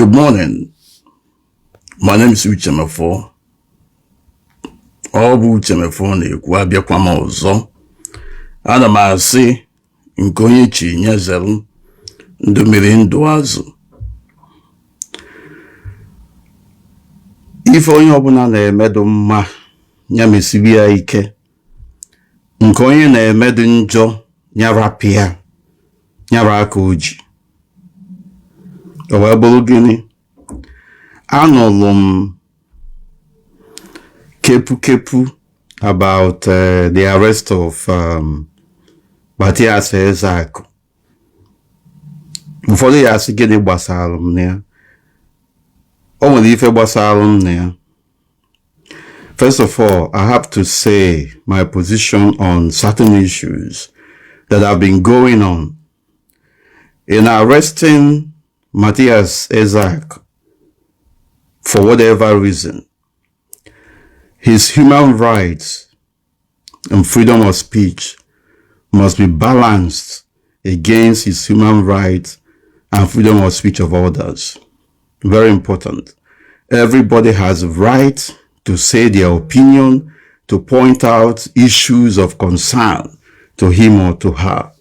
Good morning. My name is Iri Ji Yam Festivall. Ọ bụ Iri Ji Yam Festivall na-ekwu abịakwa m ọzọ. Ana m asị nke onye chi nyezelu ndụ mmiri ndụ azụ. Ife onye ọbụla na-emedu mma ya mesiri ya ike. Nke onye na-emedu njọ ya rapịa nyara aka oji. O wee bụrụ gịnị? Anụrụ m kepu about the arrest of Mathias Ezeaku. Ụfọdụ ya asị gịnị gbasara m na ya. O nwere ife gbasara m na ya. First of all, I have to say my position on certain issues that have been going on. In arresting Mathias Ezeaku, for whatever reason, his human rights and freedom of speech must be balanced against his human rights and freedom of speech of others. Very important. Everybody has a right to say their opinion, to point out issues of concern to him or to her.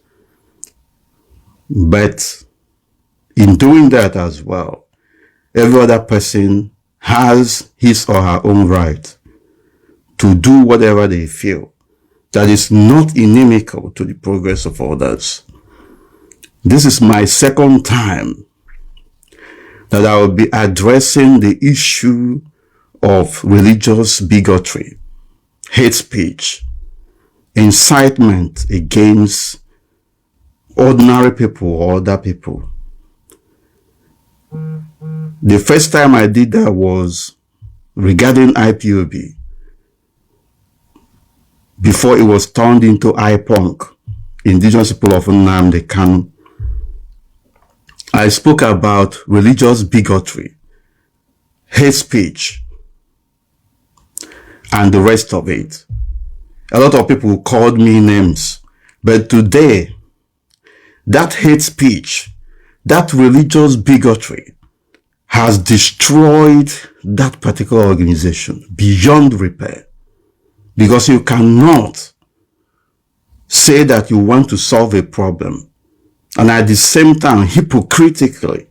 But in doing that as well, every other person has his or her own right to do whatever they feel that is not inimical to the progress of others. This is my second time that I will be addressing the issue of religious bigotry, hate speech, incitement against ordinary people or other people. The first time I did that was regarding IPOB, before it was turned into IPONC, Indigenous People of Nnamdi Kanu. I spoke about religious bigotry, hate speech, and the rest of it. A lot of people called me names, but today, that hate speech, that religious bigotry has destroyed that particular organization beyond repair. Because you cannot say that you want to solve a problem and at the same time hypocritically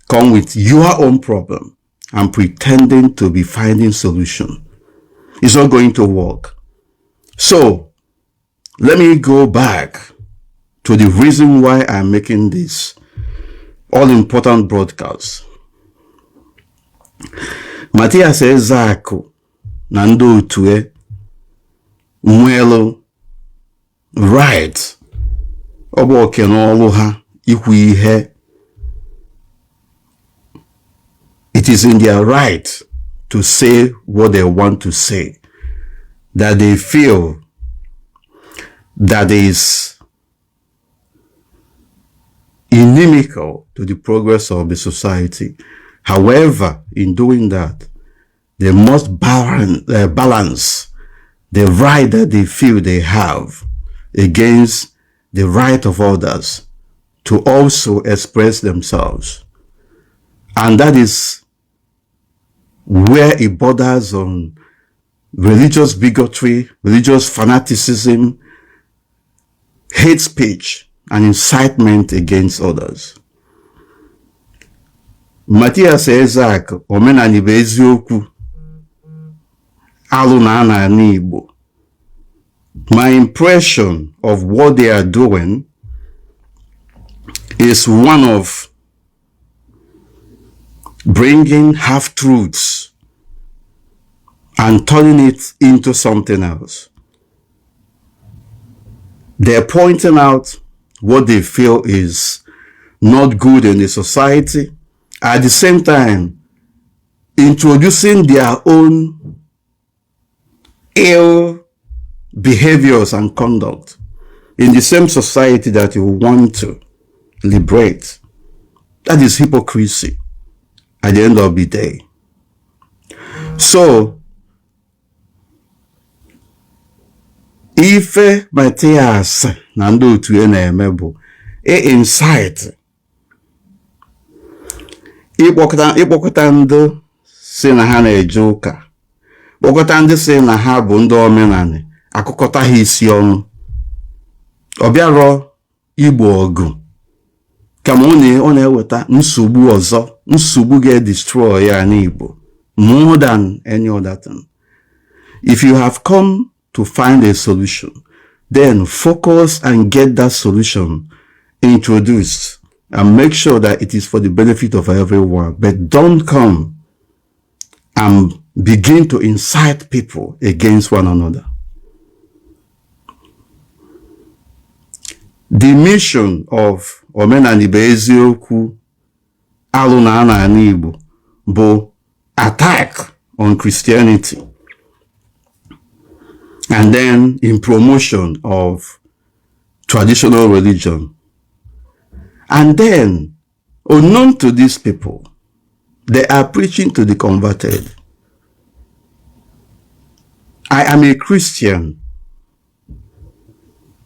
come with your own problem and pretending to be finding solution. It's not going to work. So let me go back to the reason why I'm making this all-important broadcast. Mathias Ezeaku na ndị otu nwere right ọ bụ oke n'ọlụ ha ikwu ihe. It is in their right to say what they want to say, that they feel that is inimical to the progress of the society. However, in doing that, they must balance the right that they feel they have against the right of others to also express themselves. And that is where it borders on religious bigotry, religious fanaticism, hate speech, and incitement against others. Mathias Ezeaku, Omenala Igbo, Omenala Igbo. My impression of what they are doing is one of bringing half-truths and turning it into something else. They're pointing out what they feel is not good in the society, at the same time introducing their own ill behaviors and conduct in the same society that you want to liberate. That is hypocrisy at the end of the day. So, ife Mathias na ndị otu na-eme bụ incite ịkpọkọta ndị si na ha na-eje ụka, kpọkọta ndị si na ha bụ ndị omenala, akụkọta ha isi ọnụ, ọ bịarọ Igbo ọgụ, kama ọ na-eweta nsogbu ọzọ, nsogbu ga-destroy ya n'Igbo more than any other thing. If you have come to find a solution, then focus and get that solution introduced and make sure that it is for the benefit of everyone. But don't come and begin to incite people against one another. The mission of Omenala Ezeaku Ejiofor bụ attack on Christianity, and then in promotion of traditional religion. And then, unknown to these people, they are preaching to the converted. I am a Christian,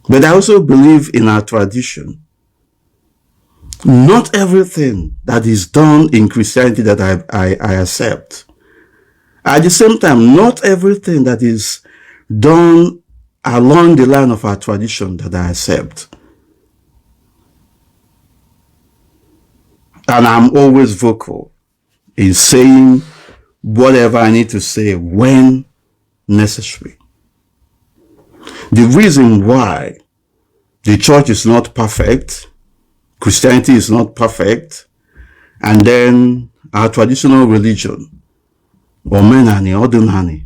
but I also believe in our tradition. Not everything that is done in Christianity that I accept. At the same time, not everything that is done along the line of our tradition that I accept. And I'm always vocal in saying whatever I need to say when necessary. The reason why the church is not perfect, Christianity is not perfect, and then our traditional religion, Omenala,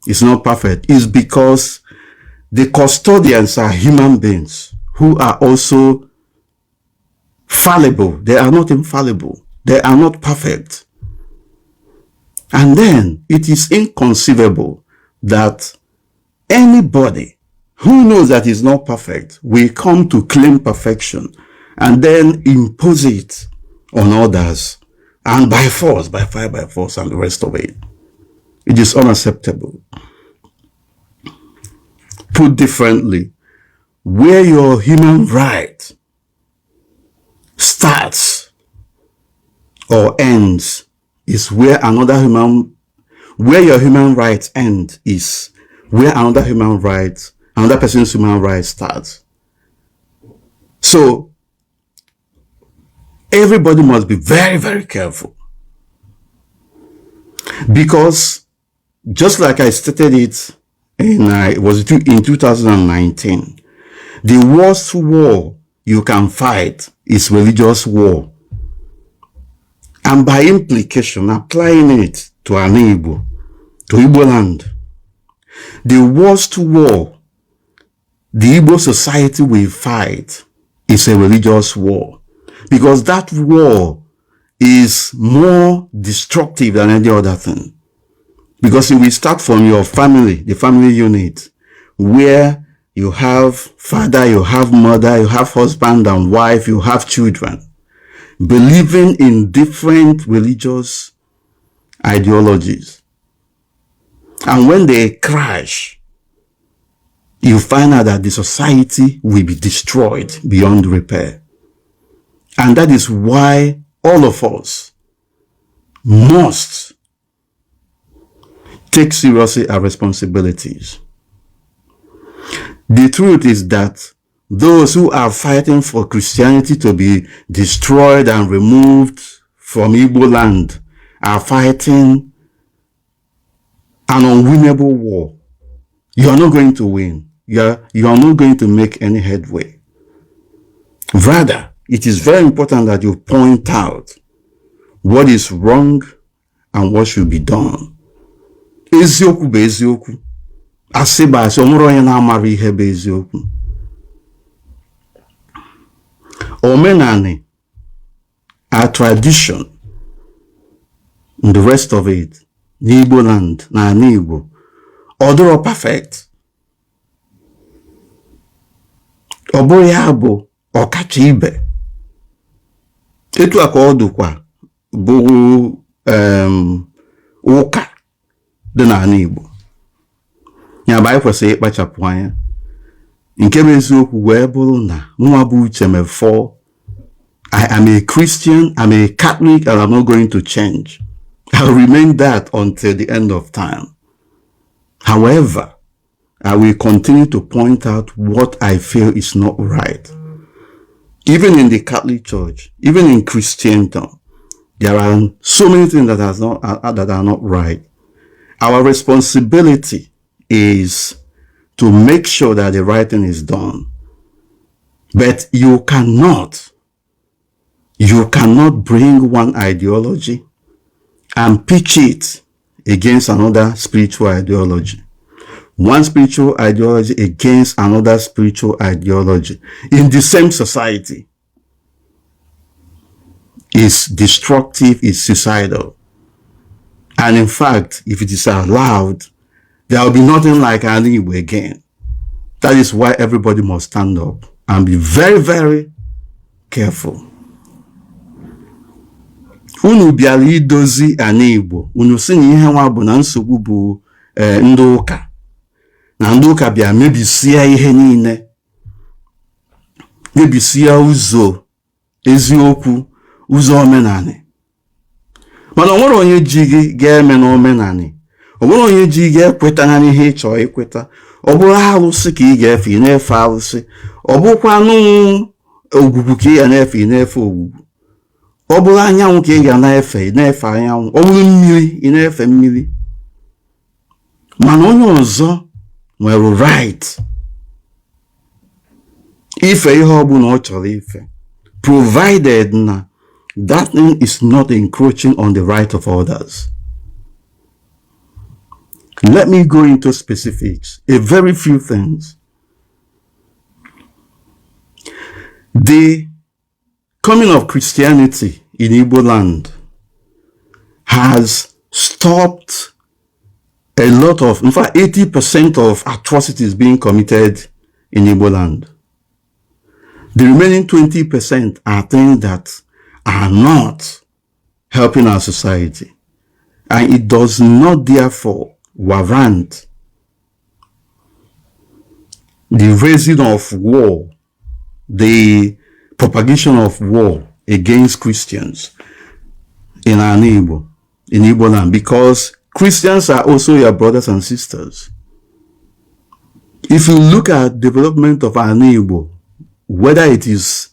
is not perfect, is because the custodians are human beings who are also fallible. They are not infallible. They are not perfect. And then it is inconceivable that anybody who knows that is not perfect will come to claim perfection and then impose it on others, and by force, by fire, by force, and the rest of it. It is unacceptable. Put differently, where your human right starts or ends is where where your human rights end is where another person's human rights starts. So everybody must be very, very careful, because just like I stated it in 2019, the worst war you can fight is religious war. And by implication, applying it to Igbo, to Igbo Land, the worst war the Igbo society will fight is a religious war, because that war is more destructive than any other thing. Because it will start from your family, the family unit, where you have father, you have mother, you have husband and wife, you have children, believing in different religious ideologies. And when they crash, you find out that the society will be destroyed beyond repair. And that is why all of us must take seriously our responsibilities. The truth is that those who are fighting for Christianity to be destroyed and removed from Igbo land are fighting an unwinnable war. You are not going to win. You are not going to make any headway. Rather, it is very important that you point out what is wrong and what should be done. Eziokwu bụ eziokwu. Asị bụ asị, onwere onye na-amara ihe bụ eziokwu. Omenala, our tradition, and the rest of it, n'Igbo land, na Igbo, ọdụrọ perfect. Ọ bụrụ ya bụ ọkacha ibe. Etu aka ọ dụkwa bụ ụka dị n'ala Igbo. Ya bụ anyị kwesịrị ịkpachapụ anya. Nke bụ eziokwu wee bụrụ na nwa bụ uche mefọ I am a Christian, I'm a Catholic, and I'm not going to change. I'll remain that until the end of time. However, I will continue to point out what I feel is not right. Even in the Catholic Church, even in Christendom, there are so many things that are not right. Our responsibility is to make sure that the right thing is done. But you cannot bring one ideology and pitch it against another spiritual ideology. One spiritual ideology against another spiritual ideology in the same society is destructive, is suicidal. And in fact, if it is allowed, there will be nothing like Ndi Igbo again. That is why everybody must stand up and be very, very careful. Unu bịara idozi Ndi Igbo. Unu si na ihe nwa bụ na nsogbu bụ ndị ụka. Na ndị ụka bịa mebisia ihe niile. Mebisia ụzọ eziokwu, ụzọ omenala. Mana o nwere onye ji gị ga-eme na omenala. O nwere onye ji gị ekweta na ihe ị chọrọ ikweta. Ọ bụrụ arụsị ka ị ga-efe, ị na-efe arụsị. Ọ bụkwa ogwugwu ka ị ga na-efe, ị na-efe ogwugwu. Ọ bụrụ anyanwụ ka ị ga na-efe, ị na-efe anyanwụ. Ọ bụrụ mmiri, ị na-efe mmiri. Mana onye ọzọ nwere right ife ihe ọ bụla ọ chọrọ ife, provided na that thing is not encroaching on the right of others. Let me go into specifics, a very few things. The coming of Christianity in Igbo land has stopped a lot of, in fact, 80% of atrocities being committed in Igbo land. The remaining 20% are things that are not helping our society. And it does not therefore warrant the raising of war, the propagation of war against Christians in Igbo land, because Christians are also your brothers and sisters. If you look at development of Ndi Igbo, whether it is,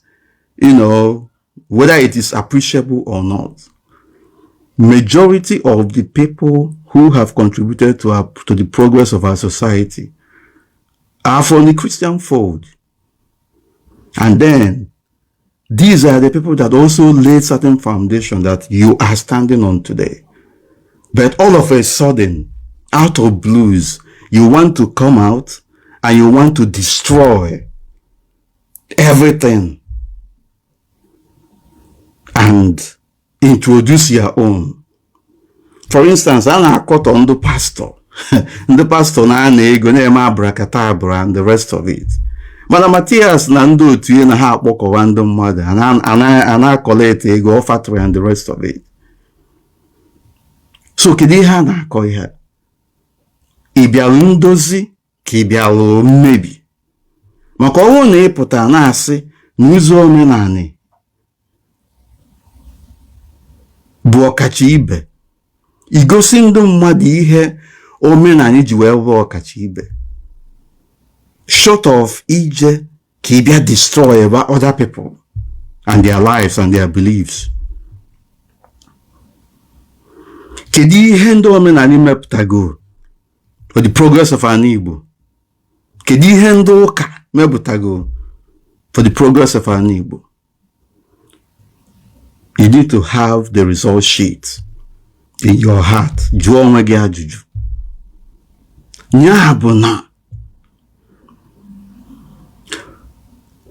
whether it is appreciable or not, majority of the people who have contributed to the progress of our society are from the Christian fold. And then these are the people that also laid certain foundation that you are standing on today. But all of a sudden, out of blues, you want to come out and you want to destroy everything and introduce your own. For instance, I na-akọtọ ndị pastor. The pastor na ego na-eme abracadabra and the rest of it. Mana Mathias na ndị otu ya na ha akpọkọwa ndị mmadụ ana-collect ego, offertory and the rest of it. So kedu ihe a na-akọ ihe? Ị bịara ndozi ka ị bịara mmebi. Maka ọnwụ na ịpụta na-asị n'ụzọ omenala bụ ọkacha ibe, igosi ndị mmadụ ihe omenala ji wee bụ ọkacha ibe, short of ije ka ị bịa destroy other people and their lives and their beliefs. Kedu ihe ndị omenala mepụtago for the progress of Ndi Igbo? Kedu ihe ndị ụka mepụtago for the progress of Ndi Igbo? You need to have the result sheet in your heart. Jụọ onwe gị ajụjụ. Ya bụ na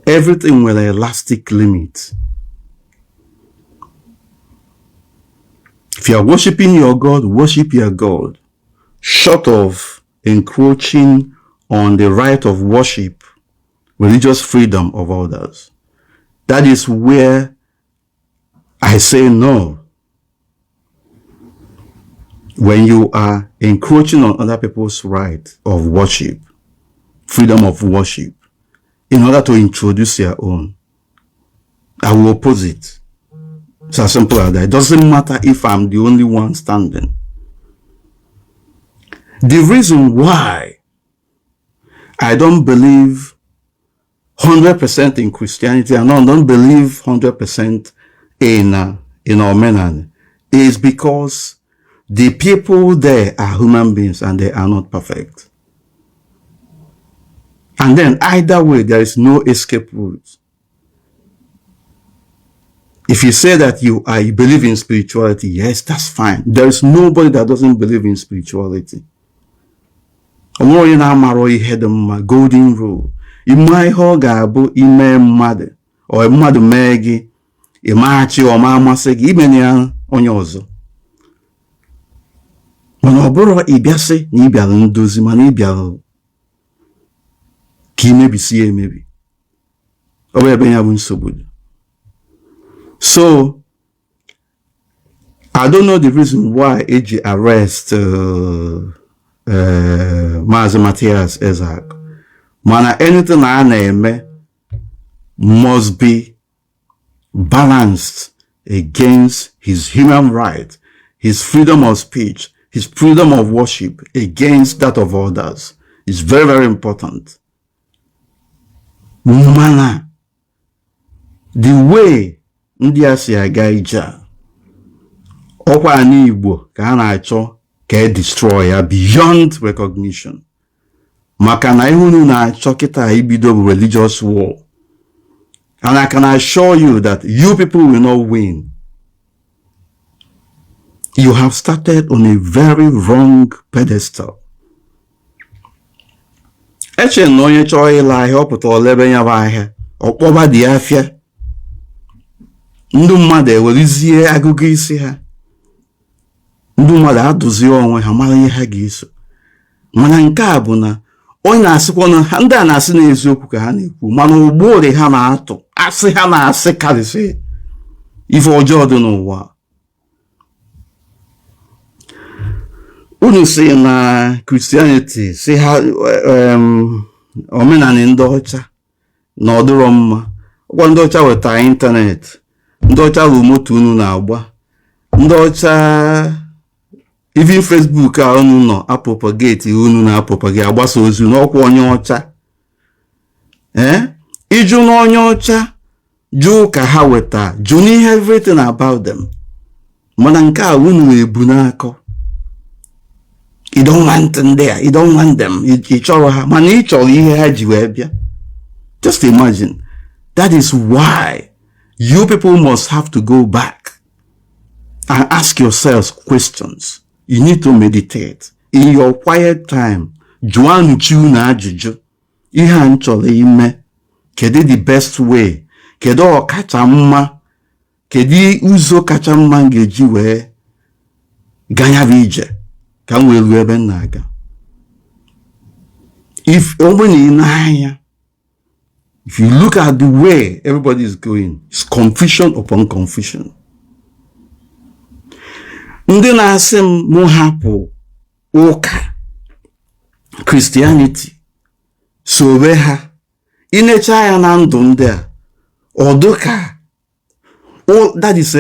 everything with an elastic limit. If you are worshiping your God, worship your God. Short of encroaching on the right of worship, religious freedom of others. That is where I say no. When you are encroaching on other people's right of worship, freedom of worship, in order to introduce your own, I will oppose it. It's as simple as that. It doesn't matter if I'm the only one standing. The reason why I don't believe 100% in Christianity and I don't believe 100% in Omenala is because the people there are human beings and they are not perfect. And then either way, there is no escape route. If you say that you believe in spirituality, yes, that's fine. There is nobody that doesn't believe in spirituality. Golden rule. Ime ihe ọ ga-abụ ime mmadụ o mmadụ mee gị ịmachi ọ ma amasị gị ime ya onye ọzọ. Mana ọ bụrụ ịbịasị na ịbịara ndozi mana ịbịara ka imebisi ya emebi. Ọ bụ ebe ya bụ nsogbu. So I don't know the reason why Eji arrest Mathias Ezeaku. Mana anything I name must be balanced against his human right, his freedom of speech, his freedom of worship against that of others. It's very, very important. Mana, the way Ndi Igbo ka a na-achọ ka destroy ya beyond recognition. Maka na ihunu na-achọ kịta ibido religious war. And I can assure you that you people will not win. You have started on a very wrong pedestal. Eche na onye chọọ ịla ahịa ọpụta olebe ya bụ ahịa ọkpọba dị afịa. Ndị mmadụ ewerizie agụgụ isi ha. Ndị mmadụ adụzie onwe ha mara ihe ha ga-eso. Mana nke a bụ na onye na-asịkwa na ndị a na-asị n'eziokwu ka ha na-ekwu mana ugboro ha na-atụ asị ha na-asị karịsị ife ọjọọ dị n'ụwa. Unu si na Christianity si ha omenala ndị ọcha na ọdụrọ mma. Ọkwa ndị ọcha weta ịntanetị, ndị ọcha bụ moto unu na-agba, ndị ọcha even Facebook a unu nọ apropagate unu na-apropagate agbasa ozi n'ọkwa onye ọcha. Ịjụ na onye ọcha jụ ka ha weta jụ n'ihe everything about them. Mana nke a unu ebu n'akọ. You don't want them there. You don't want them. You chọrọ ha. Mana ị chọrọ ihe ha ji wee bịa. Just imagine. That is why you people must have to go back and ask yourselves questions. You need to meditate. In your quiet time, jụọ chi na ajụjụ. Ihe a chọrọ ime. Kedu the best way? Kedu ọkacha mma? Kedu ụzọ kacha mma ga-eji wee ganya bụ ije? Ka m wee ruo ebe m na-aga. If you look at the way everybody is going, it's confusion upon confusion. Ndị na-asị m mụ hapụ ụka Christianity sobe ha inecha ya na ndụ ndị a ọdụka that is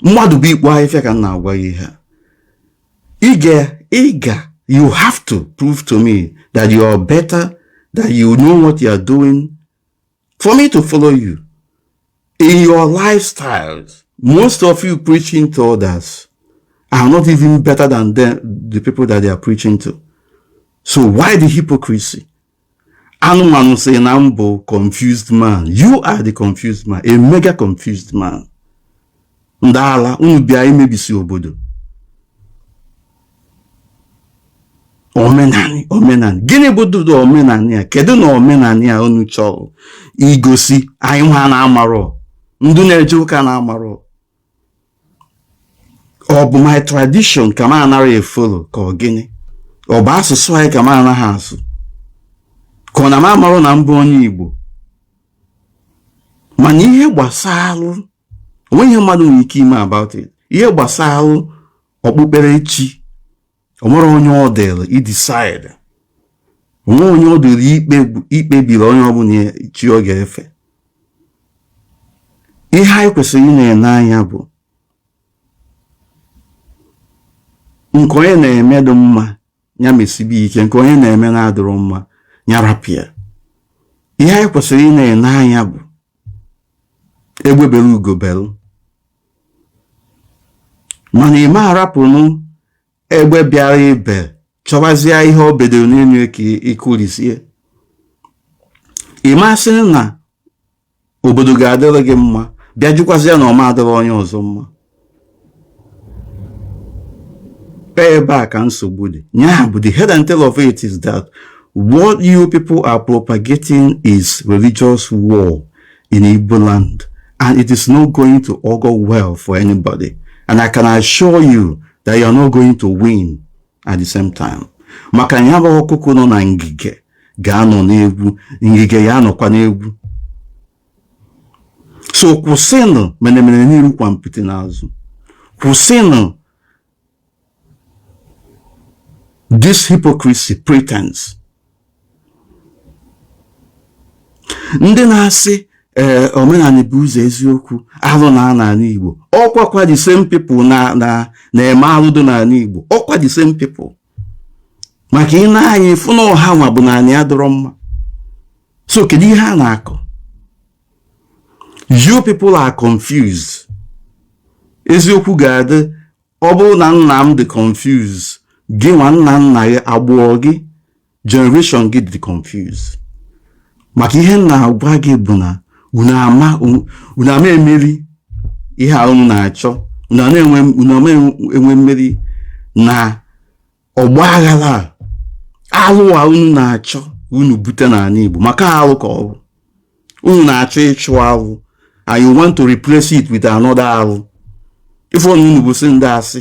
mmadụ bụ ikpo ahịfịa ka m na-agwa ihe ha. You have to prove to me that you are better, that you know what you are doing, for me to follow you. In your lifestyles, most of you preaching to others are not even better than the people that they are preaching to. So why the hypocrisy? Anumanu say Nambo confused man. You are the confused man, a mega confused man. Ndala unubia imebisi obodo. Omenani. Gịnị bụ dudu omenani a? Kedu na omenani a unu chọrọ igosi anyị ha na-amarọ? Ndụ na-eje ụka na-amarọ. Ọ bụ my tradition ka m anara efolo ka ọ gịnị? Ọ bụ asụsụ anyị ka m anaghị asụ? Ka ọ na m amarọ na mbụ onye Igbo? Mana ihe gbasalụ onweghị mmadụ nwere ike ime about it. Ihe gbasalụ okpukperechi omoro onye odel I decide. Onye odel ikpebiri onye ọbụla chi ọ ga-efe. ihe anyị kwesịrị na-ene anya bụ nke onye na-eme dị mma ya mesibe ike, nke onye na-eme na-adịrọ mma ya rapịa. Ihe anyị kwesịrị na-ene anya bụ egbebere ugobelu, mana ime arapụnụ egbe bịara ibe chọbazie ihe o bedoro n'elu eke ikurisie. Ime asị na obodo ga-adịrị gị mma bịa jụkwazịa na ọma adịrị onye ọzọ mma. Ebe a ka nsogbu dị. Ya bụ the head and tail of it is that what you people are propagating is religious war in Igbo land, and it is not going to augur well for anybody. And I can assure you that you are not going to win at the same time. Maka ya bụ ọkụkụ nọ na ngige ga-anọ n'egwu, ngige ya anọkwa n'egwu. So kwụsịnụ menemene n'iru kwa mpịtị n'azụ. Kwụsịnụ this hypocrisy, pretense. Ndị na-asị omenala bụ ụzọ eziokwu, alụ na n'ala Igbo, ọkwakwa the same people na-eme alụ dị n'ala Igbo, ọkwa the same people. Maka ị na-anya ịfụ na ọha nwa bụ naanị ya dọrọ mma. So kedu ihe a na-akọ? You people are confused. Eziokwu ga-adị ọ bụrụ na nna m dị confused, gị nwa nna gị agbụọ gị, generation gị dị confused. Maka ihe na-agwa gị bụ na unu ama emeri ihe a unu na-achọ, unu ama enwe mmeri na ọgba aghara alụ a unu na-achọ unu bute n'ala Igbo. Maka alụ ka ọ bụ unu na-achọ ịchụ alụ, and you want to replace it with another alụ. Ife unu bụ sị ndị asị.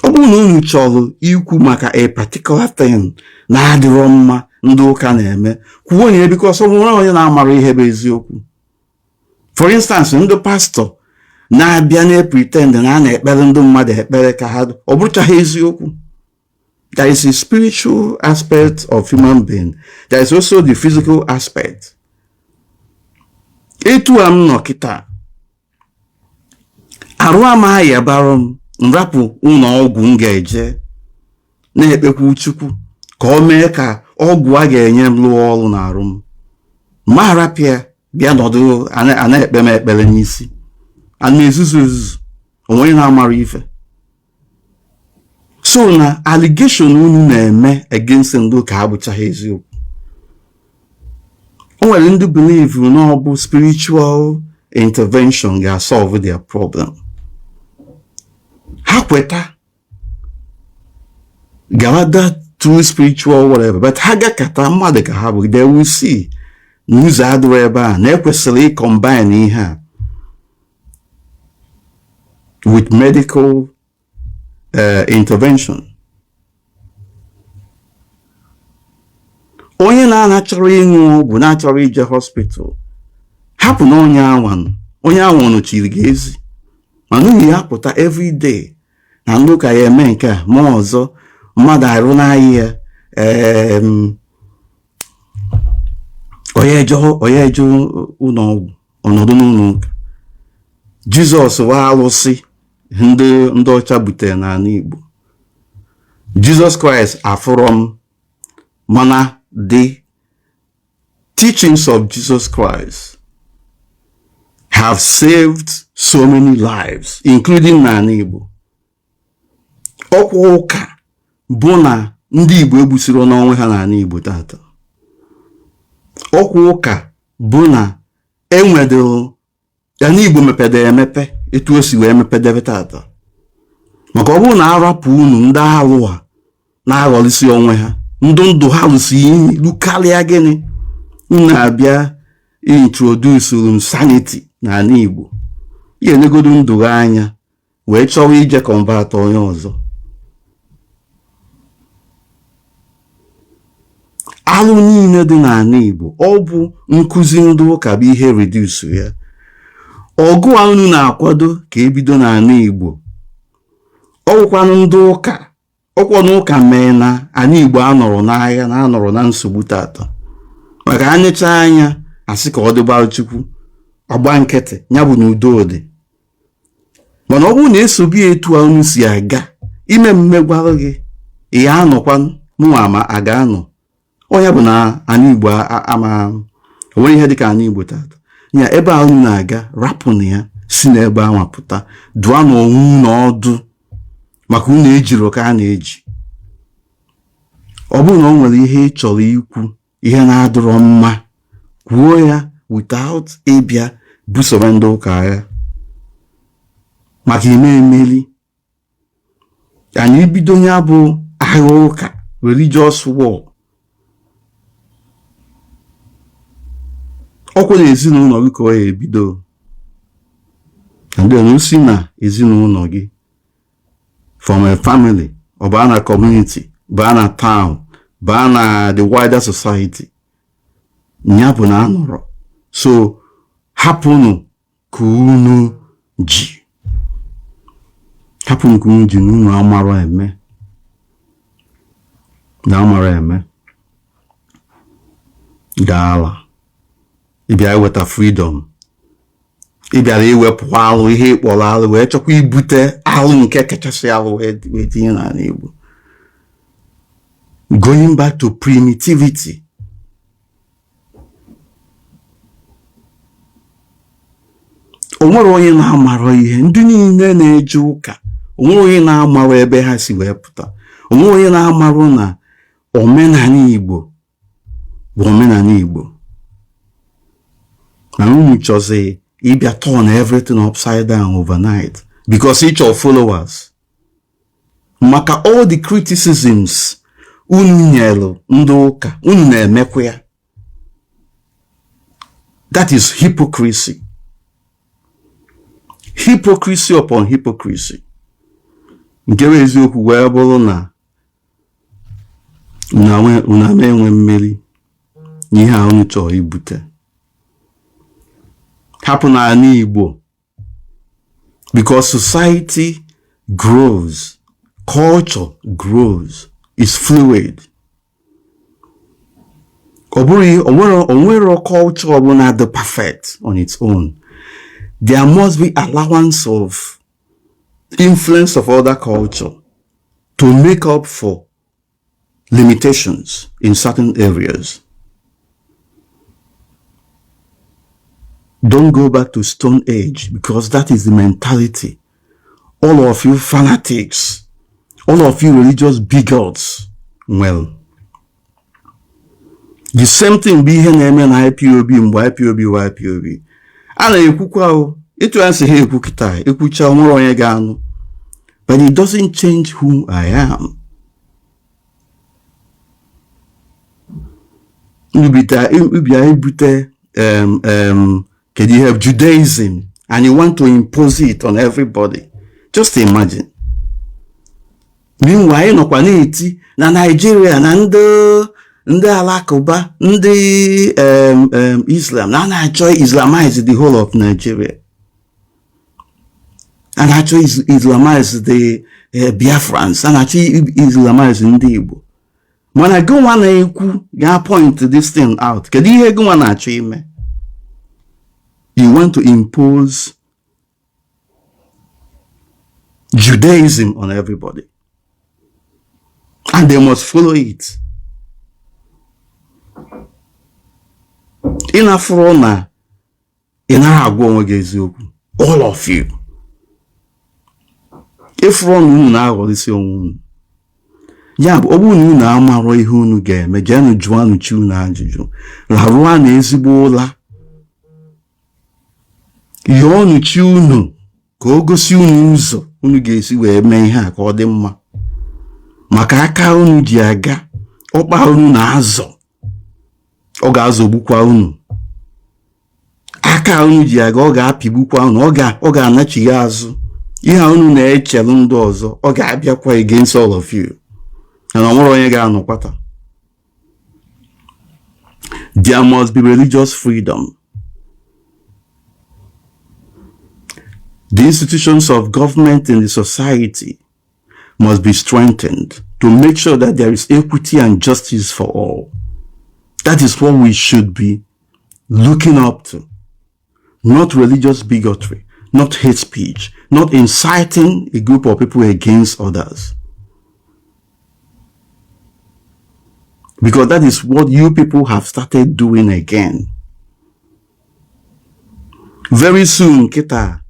Ọ bụrụ na unu chọrọ ikwu maka a particular thing na-adịrọ mma ndị ụka na-eme, kwuo onye because ọ nwere onye na-amara ihe bụ eziokwu. For instance, ndị pastọ na-abịa na-pretend na a na-ekpere ndị mmadụ ekpere ka ha ọ bụrụchaghị eziokwu. There is a spiritual aspect of human being. There is also the physical aspect. Etu am nọ kịta, arụ amaghị abara m nrapụ ụlọ ọgwụ m ga-eje na-ekpekwu Chukwu ka o mee ka ọgwụ a ga-enye m lụọ ọrụ n'arụ m. Ma arapịa bịa nọdụ a na-ekpe m ekpere n'isi, a na-ezuzu ezuzu, onwe na-amara ife. So na allegation unu na-eme against ndị ụka abụchaghị eziokwu. O nwere ndị believe na ọ bụ spiritual intervention ga-solve their problem. Ha kweta gawada through spiritual whatever, but ha gakata mmadụ ka ha bụ, they will see n'ụzọ adịrọ ebe a na ekwesịrị combine ihe a with medical intervention. Onye na-achọrọ ịṅụ ọgwụ na-achọrọ ije hospital, hapụ na onye anwa nọchiri gị ezi, mana unu ya pụta every day na ndị ụka ya eme nke a ma ọzọ, mmadụ arụ n'ahịa ya onye eje ụlọ ọgwụ ọnọdụ n'ụlọ ụka. Jizọs wa alụsị ndị ọcha butere n'ala Igbo. Jesus Christ afụrọ mana the teachings of Jesus Christ have saved so many lives, including n'ala Igbo. Ọkwa ụka bụ na ndị Igbo egbusiro n'onwe ha n'ala Igbo tata. Ọkwa ụka bụ na enwedoro n'ala Igbo mepede emepe etu o si wee mepedebe tata. Maka ọ bụrụ na arapụ unu ndị alụ a na-aghọlisi onwe ha, ndụ ha lụsi iyi lukarịa gịnị, na-abịa introduce sanity n'ala Igbo. Ya enegodu ndụ anya wee chọrọ ije convert onye ọzọ. Alụ niile dị n'ala Igbo, ọ bụ nkụzi ndị ụka bụ ihe reduce ya. Ọgụ a unu na-akwado ka ebido n'ala Igbo, ọgwụkwanụ ndị ụka, ọkwọnụ ụka mee na ala Igbo anọrọ n'agha na anọrọ na nsogbu tata. Maka anyecha anya asị ka ọ dịba Chukwu agba nkịtị ya bụ na udo dị. Mana ọ bụrụ na esobi etu a unu si aga ime mmegwara gị ya anọkwa mụnwa ama aga anọ. Onye bụ na anyị Igbo ama onwere ihe dịka anyị Igbo tata ya ebe a unu na-aga rapụ na ya si n'ebe anwa pụta dụa na onwu na ọdụ maka unu ejiro ka a na-eji. Ọ bụrụ na o nwere ihe ị chọrọ ikwu ihe na-adịrọ mma kwuo ya without ịbịa busobe ndị ụka agha maka ime emeli. Anyị bido ya bụ agha ụka religious war ọkwa na ezinụlọ gị ka ọ ya ebido. And then you see na ezinụlọ gị from a family ọ baa na community baa na town baa na the wider society nya bụ na anọrọ. So hapụnụ ka unu ji hapụnụ ka unu ji na unu amara eme na amara eme. Daala ị bịara iweta freedom, ị bịara iwepụ alụ ihe ịkpọrọ alụ wee chọkwa ibute alụ nke kachasị alụ wee tinye n'ala Igbo. Going back to primitivity. O nwere onye na-amara ihe, ndị niile na-eje ụka o nwere onye na-amara ebe ha si wee pụta. O nwere onye na-amara na omenala Igbo bụ omenala Igbo. Na unu chọzi ịbịa turn everything upside down overnight because each of followers maka all the criticisms unu nyelu ndị ụka unu na-emekwa ya. That is hypocrisy. Hypocrisy upon hypocrisy. Nke bụ eziokwu wee bụrụ na unu enwe mmeri n'ihe a unu chọrọ ibute. Hapụ n'ala Igbo because society grows, culture grows, is fluid. Onwere culture ọbụla dị perfect on its own. There must be allowance of influence of other culture to make up for limitations in certain areas. Don't go back to Stone Age because that is the mentality. All of you fanatics, all of you religious bigots, well, the same thing be here na IPOB mgbe IPOB wa IPOB. A na-ekwukwa o, etu ansi ha ekwu kita, ekwucha onwere onye ga-anụ. But it doesn't change who I am. You have Judaism and you want to impose it on everybody. Just imagine. Meanwhile, no kwaneti na Nigeria na ndị Alakụba, ndị Islam na na-achọ Islamize the whole of Nigeria. And actually Islamize the Biafrans and actually Islamize ndị Igbo. When I go one ekwu ga point this thing out. Kedu ihe go one achọ ime? You want to impose Judaism on everybody. And they must follow it. In Afrona, in Agwu, all of you. If wrong now this young yeah, but obu na amaro ihe unu ga-eme jenu juanu chu na ajụjụ. La ruo na ezigbo la. Yonu chi unu ka o gosi unu ụzọ unu ga-esi wee mee ihe a ka ọ dị mma. Maka aka unu ji aga, ọkpa unu na-azọ. Ọ ga-azọgbukwa unu. Aka unu ji aga, ọ ga-apịgbukwa unu, ọ ga-anachi ya azụ. Ihe unu na-echelu ndị ọzọ, ọ ga-abịakwa against all of you. And onwere onye ga-anọkwata. There must be religious freedom. The institutions of government in the society must be strengthened to make sure that there is equity and justice for all. That is what we should be looking up to, not religious bigotry, not hate speech, not inciting a group of people against others. Because that is what you people have started doing again. Very soon, kita,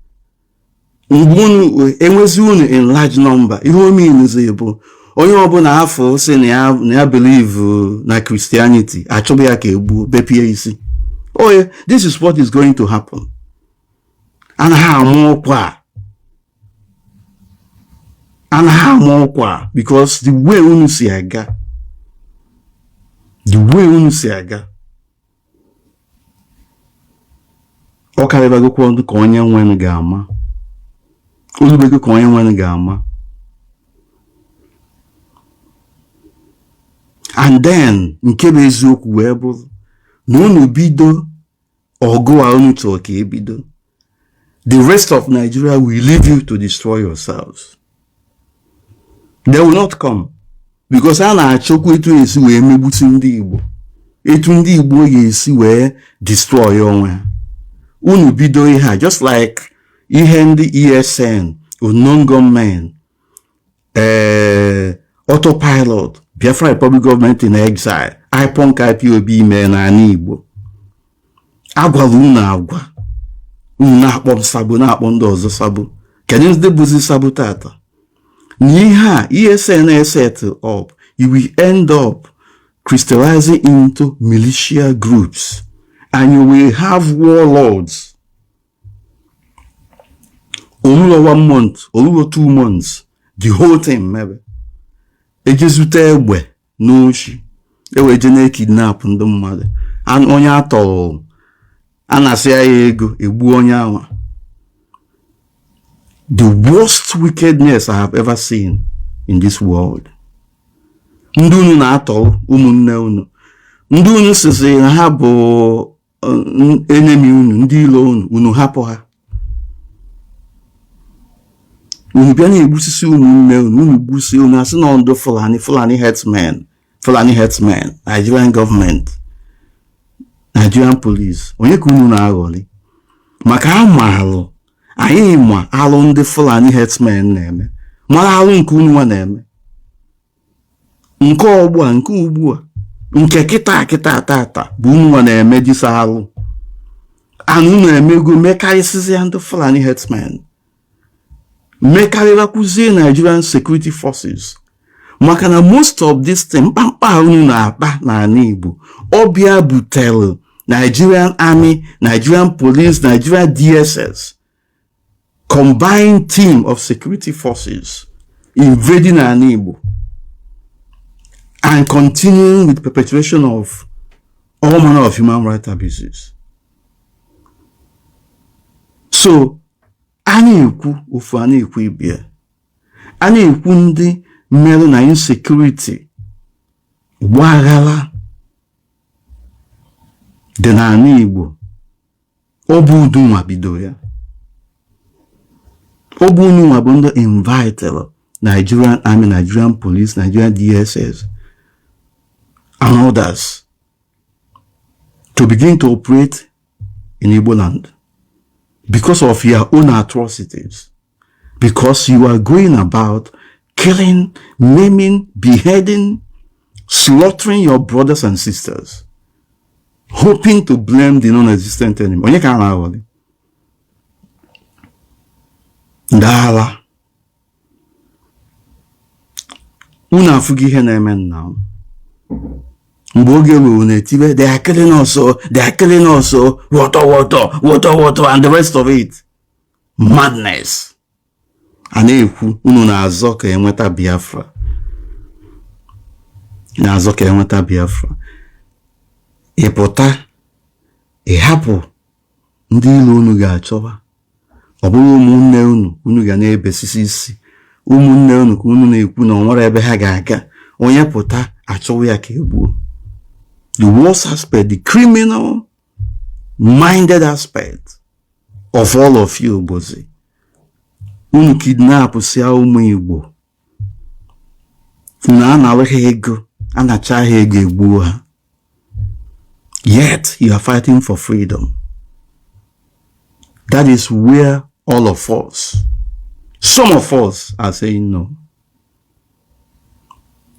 enwezi unu in large number. Ihe o means bụ onye ọbụla afọ sị na ya believe na Christianity, achọbụ ya ka egbu bepie isi. Oh yeah, this is what is going to happen. Anaghị ama ọkwa because the way unu si aga, ọ karịbagokwa ọdụ ka onye nwere ga-ama. Olubego ka onye nwere ga-ama. And then, nke bụ eziokwu wee bụrụ na unu bido ọgụ a unu chọrọ ka ebido, the rest of Nigeria will leave you to destroy yourselves. They will not come. Because a na-achọkwa etu esi wee megbutu ndị Igbo. Etu ndị Igbo ga-esi wee destroy onwe ha. Unu bido ihe, just like ihe ndị ESN, unknown gunmen, autopilot, Biafra Republic Government in Exile, IPONK IPOB mee n'ala Igbo. Agwala unu agwa. Unu na-akpọ m sabo, na-akpọ ndị ọzọ sabo. Kedu ndị bụzi sabo tata? N'ihe a, ESN set up, you will end up crystallizing into militia groups. And you will have warlords. Olulo 1 month, Olulo 2 months, the whole thing, maybe. Ejezute egbe n'oshi, ewe jene kidnap ndị mmadụ. Onye atọrọ, anasị ya ego, egbu onye anwa. The worst wickedness I have ever seen in this world. Ndị unu na-atọrọ ụmụnne unu. Ndị unu sisi na ha bụ enemy unu, ndị ilo unu hapụ ha. Unu bịa na-egbusisi ụmụnne unu gbusi unu asị na ndị Fulani herdsmen, Nigerian government, Nigerian police. Onye ka unu na-aghọli? Maka amaalụ, anyị ma alụ ndị Fulani herdsmen na-eme, mara alụ nke unu nwa na-eme. Nke ọgbụ a, nke ugbu a, nke kịta tata bụ unu nwa na-eme disa alụ. Anu na-emego mekarịsịsị ya ndị Fulani herdsmen. Mekarịrakwuzie Nigerian security forces. Maka na most of this thing, mkpamkpa unu na-akpa n'ala Igbo, ọbịa butere Nigerian Army, Nigerian Police, Nigerian DSS, combined team of security forces invading n'ala Igbo and continuing with perpetration of all manner of human rights abuses. So, anyị ekwu ofu, anyị ekwu ibia. Anyị ekwu ndị mmerụ na insecurity gbaghala dị n'ala Igbo. Ọ bụ udunwa bido ya. Ọ bụ udunwa bụ ndị invited Nigerian Army, Nigerian Police, Nigerian DSS and others to begin to operate in Igbo Land. Because of your own atrocities. Because you are going about killing, maiming, beheading, slaughtering your brothers and sisters. Hoping to blame the non-existent enemy. Onye ka na-aghọli? Ndala. Unu afụghị ihe na-eme now. Mgbe oge bụ na-etibe, they are killing us, water, and the rest of it. Madness. A na-ekwu, unu na-azọ ka enweta Biafra. Na-azọ ka enweta Biafra. Ịpụta, ịhapụ ndị ilo unu ga-achọba. Ọ bụrụ ụmụnne unu ga na-ebesisi isi. Ụmụnne unu ka unu na-ekwu na onwere ebe ha ga-aga. Onye pụta, achọwa ya ka egbuo. The worst aspect, the criminal-minded aspect of all of you, Bozi. Unu kidnap siya ụmụ Igbo. Unu anara ha ego, anacha ha ego egbuo ha. Yet you are fighting for freedom. That is where all of us, some of us, are saying no.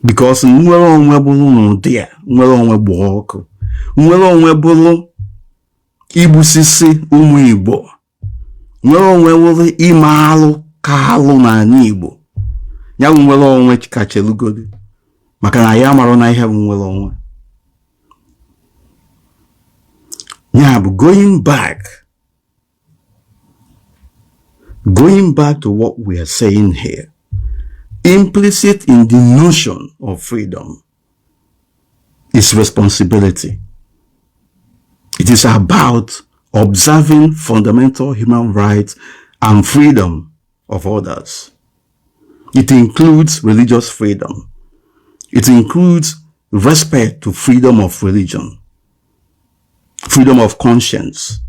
Because nwere onwe bụrụ n'ụdị a, nwere onwe bụ ọkụ, nwere onwe bụrụ igbusisi ụmụ Igbo, nwere onwe bụrụ ime alụ ka alụ n'ala Igbo, ya bụ nwere onwe kachelugodi, maka na ya mara na ihe bụ nwere onwe. Ya bụ going back to what we are saying here, implicit in the notion of freedom is responsibility. It is about observing fundamental human rights and freedom of others. It includes religious freedom. It includes respect to freedom of religion, freedom of conscience.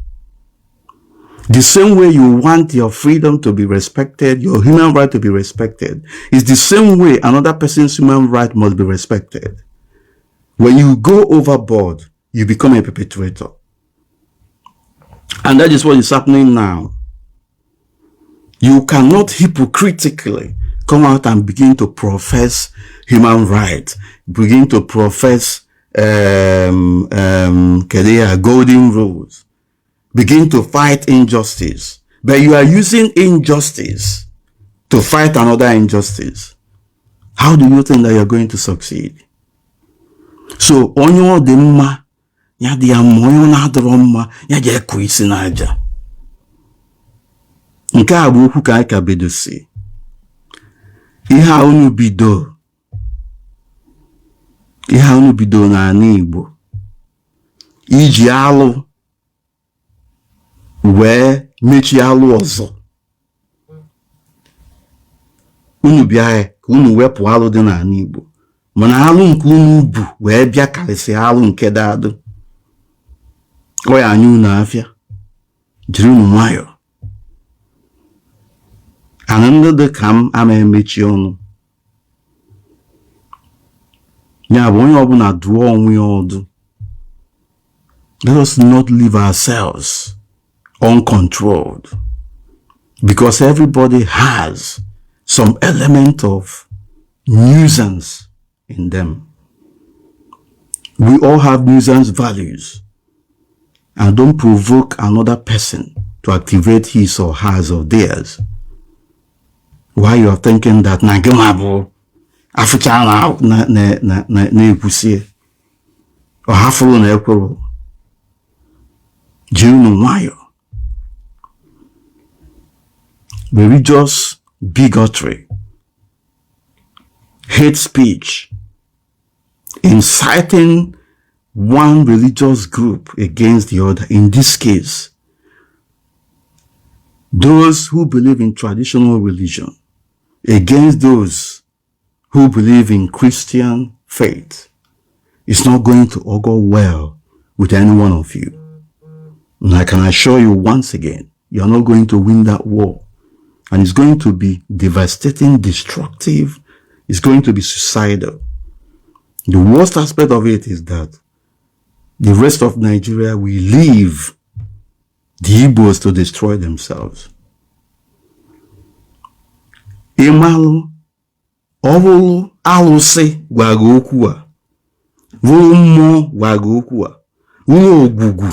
The same way you want your freedom to be respected, your human right to be respected, is the same way another person's human right must be respected. When you go overboard, you become a perpetrator. And that is what is happening now. You cannot hypocritically come out and begin to profess human rights, begin to profess golden rules, begin to fight injustice, but you are using injustice to fight another injustice. How do you think that you're going to succeed? So, onyo de mma, ya di amoyo na adoro mma, ya je ku isi na aja. Nke a bụ okwu ka anyị ka bido si. Ihe a unu bido n'ala Igbo. Iji alụ wee mechi alụ ọzọ. Unu bịa ka unu wepụ alụ dị n'ala Igbo. Mana alụ nke unu bu wee bịa karịsị alụ nke dadụ. Ọ ya anya unu afịa. Jiri unu nwayọ. Ananda dị ka m ama emechi ọnụ. Ya bụ onye ọbụla dụọ onwe ya ọdụ. Let us not leave ourselves uncontrolled, because everybody has some element of nuisance in them. We all have nuisance values, and don't provoke another person to activate his or hers or theirs. While you are thinking that Nagimabo African na ekwusie or hafulu na ekwuru. Junu nwayọ. Religious bigotry, hate speech, inciting one religious group against the other. In this case, those who believe in traditional religion against those who believe in Christian faith is not going to augur well with any one of you. And I can assure you once again, you are not going to win that war. And it's going to be devastating, destructive. It's going to be suicidal. The worst aspect of it is that the rest of Nigeria will leave the Igbos to destroy themselves. Imalu, Ọbụrụ alụsị gwaga okwu a, bụrụ mmụọ gwaga okwu a, bụrụ ogbugwu.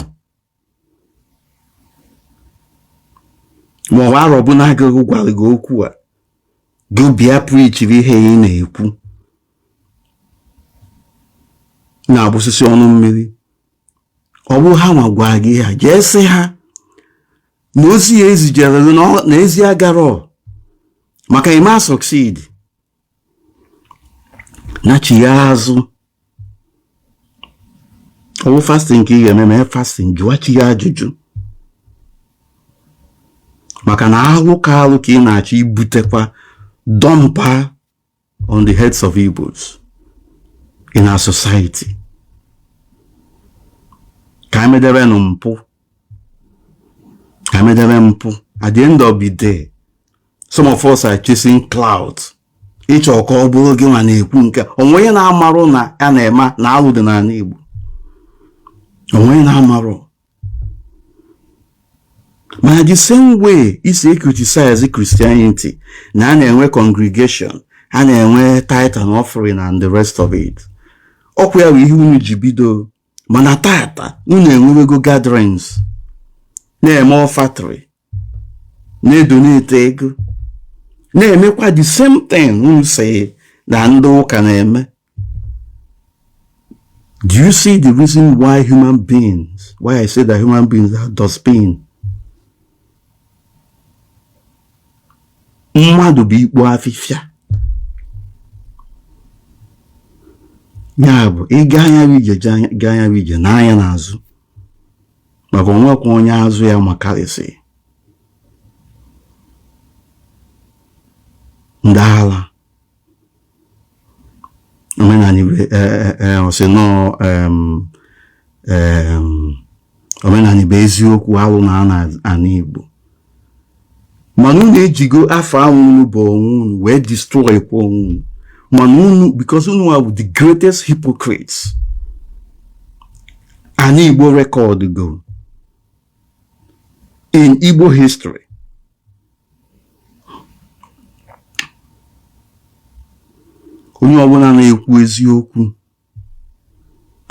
Ma ọ arọbụ na-agaghị gwara gị okwu a, gị bịa preachiri ihe ị na-ekwu. Na-abụsịsị ọnụ mmiri. Ọ bụ ha nwa gwara gị ha, jee sị ha na ozi ya ezijere na ezi agaro. Maka ịma succeed. Na chi ya azụ. Ọ bụ fasting ka ị ga-eme fasting, jụọ chi ya ajụjụ. Maka na alụ ka ị na-achọ ibutekwa dumper on the heads of Igbos in our society. Ka emedere mpụ. At the end of the day, some of us are chasing clouds. Ịchọ ọkọ ọ bụrụ gị nwa na-ekwu nke onwe ya na-amarụ na a na-eme na alụ dị n'ala Igbo. onwe na amaro. But the same way isi criticize Christianity, na na-enwe congregation, a na-enwe tithe and offering and the rest of it. Ọkwa ya ihe unu ji bido, mana tata unu enwewego gatherings, na-eme offertory, na-edonate ego, na-emekwa the same thing unu say na ndị ụka na-eme. Do you see the reason why I say that human beings are dustbin? Mmadụ bụ ikpo afịfịa. Ya bụ ịga anya ije n'anya n'azụ, maka onwekwa onye azụ ya makarịsị. Ndị ala omenala bụ eziokwu alụ na ana Igbo. Mana unu ejigo afọ unu bụ onwe unu wee destroy kwa onwe unu. Mana unu, because unu are the greatest hypocrites ana Igbo record go in Igbo history. Onye ọbụla na-ekwu eziokwu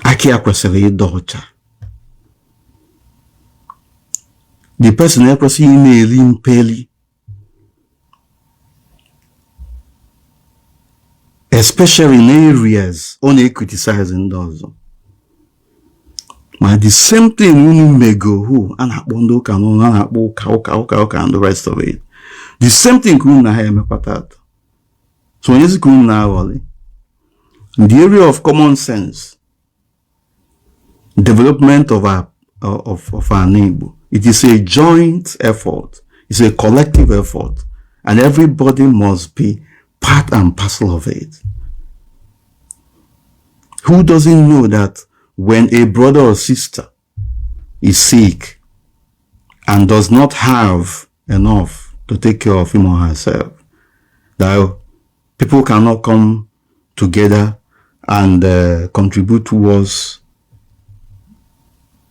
aka ya kwesịrị ịdọ ọcha. The person ekwesịghị na-eri mpeli, especially in areas ọ na-criticize ndị ọzọ. Ma the same thing unu mego who a na-akpọ ndị ụka n'ụlọ, a na-akpọ ụka and the rest of it. The same thing ka unu na ha emekwa tata. So when you come now, in the area of common sense, development of our Igbo, it is a joint effort. It's a collective effort, and everybody must be part and parcel of it. Who doesn't know that when a brother or sister is sick and does not have enough to take care of him or herself, that people cannot come together and contribute towards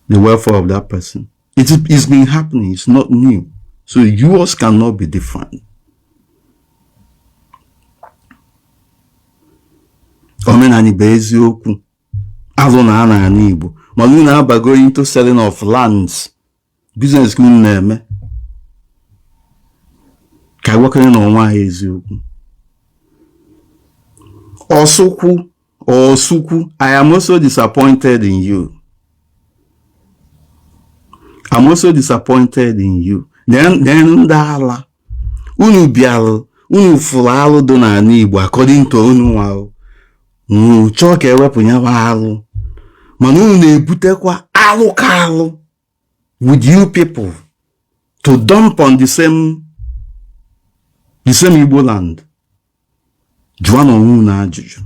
the welfare of that person? It's been happening. It's not new. So yours cannot be different. Omenala bụ eziokwu alụ na ana Igbo. Ma unu na-abago into selling of lands, business ka unu na-eme ka iwekere na ọnwa eziokwu. Osukwu, I am also disappointed in you. I'm also disappointed in you. Then ndị ala unu bịalụ, unu fụrụ alụ do na Igbo according to unu nwa. Chọọ ka ewepụ nyawa alụ, mana unu na-ebutekwa alụ ka alụ with you people to dump on the same Igbo land. Jụọ na onwe unu ajụjụ.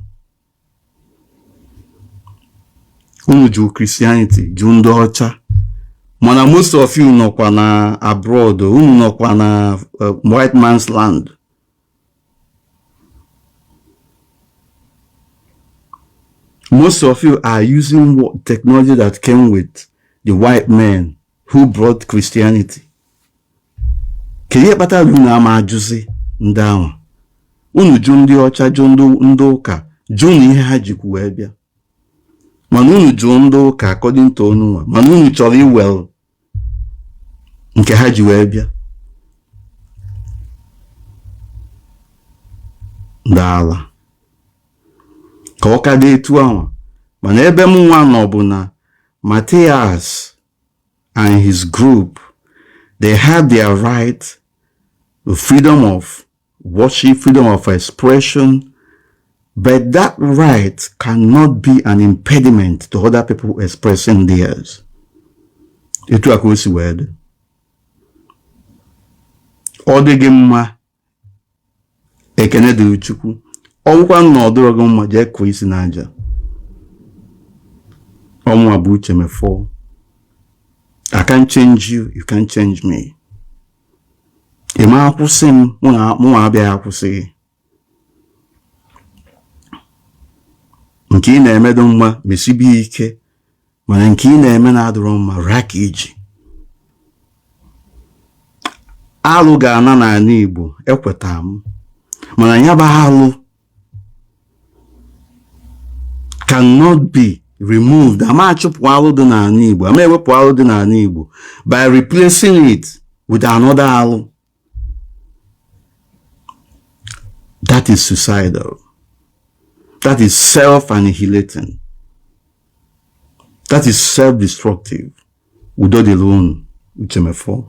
Unu jụ Christianity, jụ ndị ọcha. Mana most of you nọkwa na abroad, unu nọkwa na white man's land. Most of you are using what technology that came with the white men who brought Christianity. Kenye kpatara unu ama ajụzi ndị ahụ? Unu jụ ndị ọcha, jụ ndị ụka, jụ na ihe ha jikwu wee bịa. Mana unu jụ ndị ụka according to unu nwa, mana unu chọrọ iwel nke ha ji wee bịa. Dala ka ọ ka dị etu ahụ. Mana ebe m nwa nọ bụ na Mathias and his group, they have their right, freedom of worship, freedom of expression, but that right cannot be an impediment to other people expressing theirs. Etu aka o si wee dị. Ọ dịghị mma, ekene dịrị Chukwu. Ọwụkwa na ọ dịrọ gị mma, jee kụọ isi n'aja. Ọmụ abụ uche mefọ. I can't change you, you can't change me. Ị ma akwụsị m, mụ abịa akwụsị. Nke ị na-emedo mma, mesibi ike, mana nke ị na-eme na-adịrọ mma raka iji. Alụ ga-ana n'ala Igbo, ekweta m, mana ya bụ alụ cannot be removed. Ama achụpụ alụ dị n'ala Igbo, ama ewepụ alụ dị n'ala Igbo by replacing it with another alụ. That is suicidal. That is self-annihilating. That is self-destructive. Udo dị l'unu, uche mefọ.